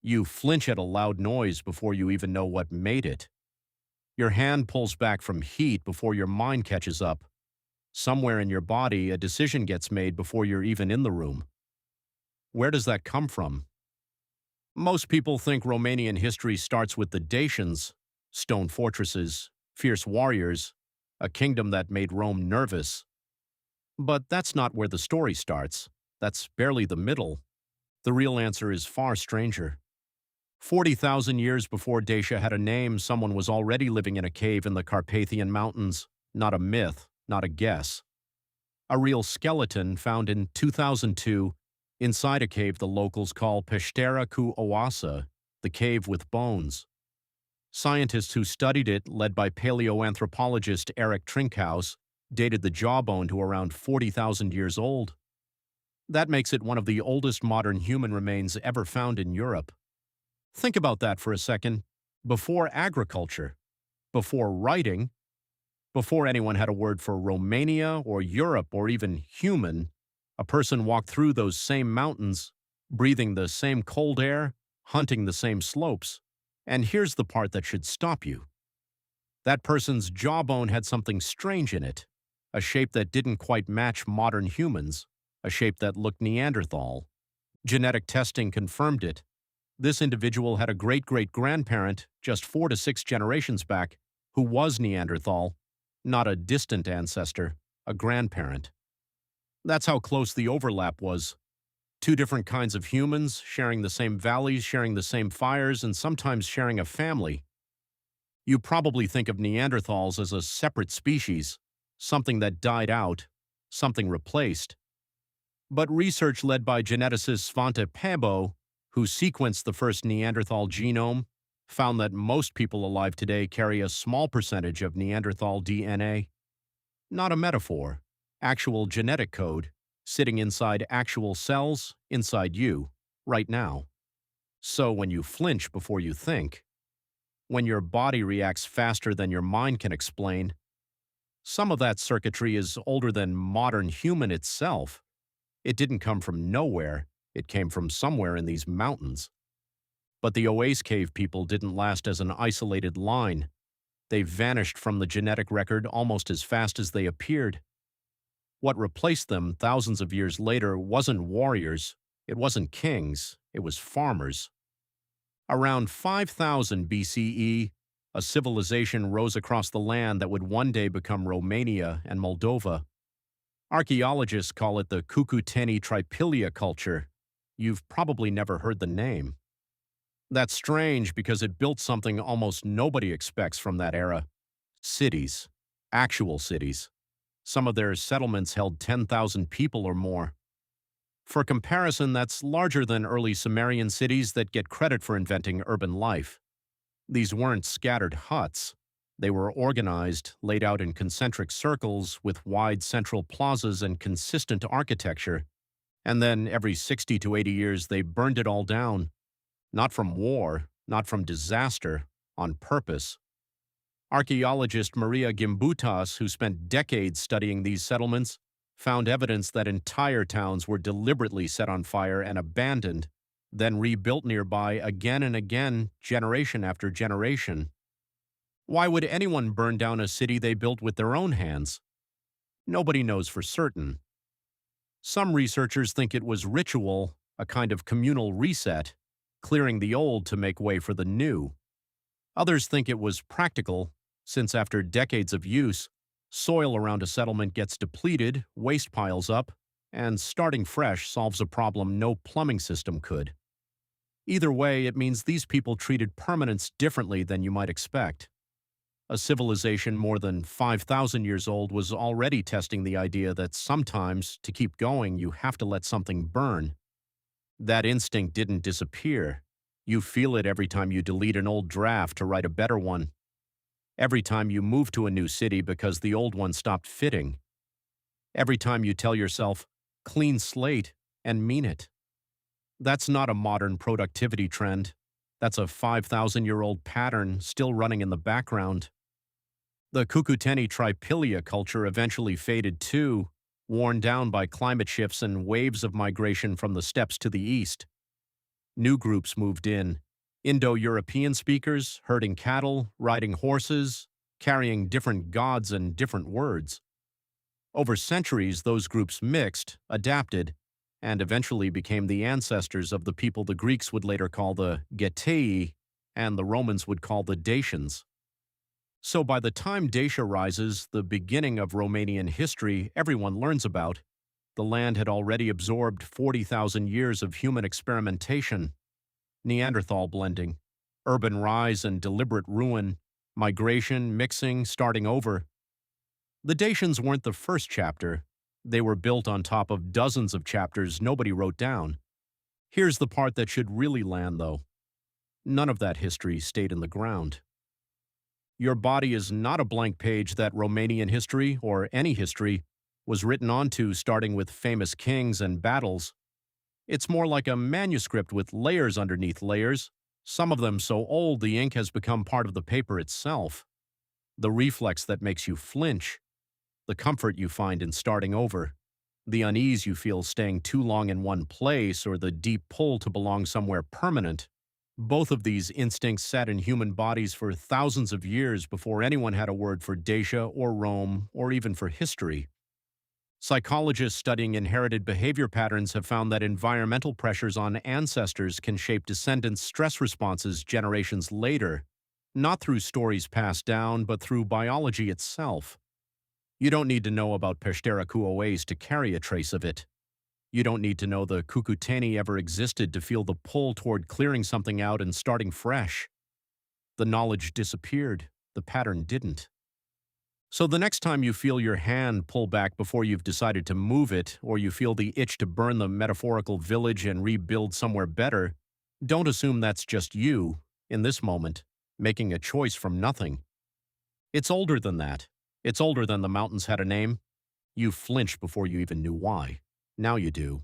You flinch at a loud noise before you even know what made it. Your hand pulls back from heat before your mind catches up. Somewhere in your body, a decision gets made before you're even in the room. Where does that come from? Most people think Romanian history starts with the Dacians, stone fortresses, fierce warriors, a kingdom that made Rome nervous. But that's not where the story starts. That's barely the middle. The real answer is far stranger. 40,000 years before Dacia had a name, someone was already living in a cave in the Carpathian Mountains. Not a myth, not a guess. A real skeleton found in 2002 inside a cave the locals call Peștera cu Oasa, the cave with bones. Scientists who studied it, led by paleoanthropologist Eric Trinkhaus, dated the jawbone to around 40,000 years old. That makes it one of the oldest modern human remains ever found in Europe. Think about that for a second. Before agriculture, before writing, before anyone had a word for Romania or Europe or even human, a person walked through those same mountains, breathing the same cold air, hunting the same slopes. And here's the part that should stop you. That person's jawbone had something strange in it, a shape that didn't quite match modern humans, a shape that looked Neanderthal. Genetic testing confirmed it. This individual had a great-great-grandparent, just 4 to 6 generations back, who was Neanderthal, not a distant ancestor, a grandparent. That's how close the overlap was. Two different kinds of humans, sharing the same valleys, sharing the same fires, and sometimes sharing a family. You probably think of Neanderthals as a separate species, something that died out, something replaced. But research led by geneticist Svante Pääbo, who sequenced the first Neanderthal genome, found that most people alive today carry a small percentage of Neanderthal DNA. Not a metaphor, actual genetic code, sitting inside actual cells, inside you, right now. So when you flinch before you think, when your body reacts faster than your mind can explain, some of that circuitry is older than modern human itself. It didn't come from nowhere. It came from somewhere in these mountains. But the Oase Cave people didn't last as an isolated line. They vanished from the genetic record almost as fast as they appeared. What replaced them thousands of years later wasn't warriors, it wasn't kings, it was farmers. Around 5000 BCE, a civilization rose across the land that would one day become Romania and Moldova. Archaeologists call it the Cucuteni Tripilia culture. You've probably never heard the name. That's strange because it built something almost nobody expects from that era. Cities. Actual cities. Some of their settlements held 10,000 people or more. For comparison, that's larger than early Sumerian cities that get credit for inventing urban life. These weren't scattered huts. They were organized, laid out in concentric circles with wide central plazas and consistent architecture. And then every 60 to 80 years they burned it all down. Not from war, not from disaster, on purpose. Archaeologist Maria Gimbutas, who spent decades studying these settlements, found evidence that entire towns were deliberately set on fire and abandoned, then rebuilt nearby again and again, generation after generation. Why would anyone burn down a city they built with their own hands? Nobody knows for certain. Some researchers think it was ritual, a kind of communal reset, clearing the old to make way for the new. Others think it was practical, since after decades of use, soil around a settlement gets depleted, waste piles up, and starting fresh solves a problem no plumbing system could. Either way, it means these people treated permanence differently than you might expect. A civilization more than 5,000 years old was already testing the idea that sometimes, to keep going, you have to let something burn. That instinct didn't disappear. You feel it every time you delete an old draft to write a better one. Every time you move to a new city because the old one stopped fitting. Every time you tell yourself, clean slate, and mean it. That's not a modern productivity trend. That's a 5,000-year-old pattern still running in the background. The Cucuteni Tripilia culture eventually faded too, worn down by climate shifts and waves of migration from the steppes to the east. New groups moved in. Indo-European speakers, herding cattle, riding horses, carrying different gods and different words. Over centuries, those groups mixed, adapted, and eventually became the ancestors of the people the Greeks would later call the Getei and the Romans would call the Dacians. So by the time Dacia rises, the beginning of Romanian history everyone learns about, the land had already absorbed 40,000 years of human experimentation, Neanderthal blending, urban rise and deliberate ruin, migration, mixing, starting over. The Dacians weren't the first chapter. They were built on top of dozens of chapters nobody wrote down. Here's the part that should really land, though. None of that history stayed in the ground. Your body is not a blank page that Romanian history, or any history, was written onto starting with famous kings and battles. It's more like a manuscript with layers underneath layers, some of them so old the ink has become part of the paper itself. The reflex that makes you flinch, the comfort you find in starting over, the unease you feel staying too long in one place, or the deep pull to belong somewhere permanent. Both of these instincts sat in human bodies for thousands of years before anyone had a word for Dacia or Rome or even for history. Psychologists studying inherited behavior patterns have found that environmental pressures on ancestors can shape descendants' stress responses generations later, not through stories passed down, but through biology itself. You don't need to know about Peshterekuoes to carry a trace of it. You don't need to know the Cucuteni ever existed to feel the pull toward clearing something out and starting fresh. The knowledge disappeared, the pattern didn't. So the next time you feel your hand pull back before you've decided to move it, or you feel the itch to burn the metaphorical village and rebuild somewhere better, don't assume that's just you, in this moment, making a choice from nothing. It's older than that. It's older than the mountains had a name. You flinched before you even knew why. Now you do.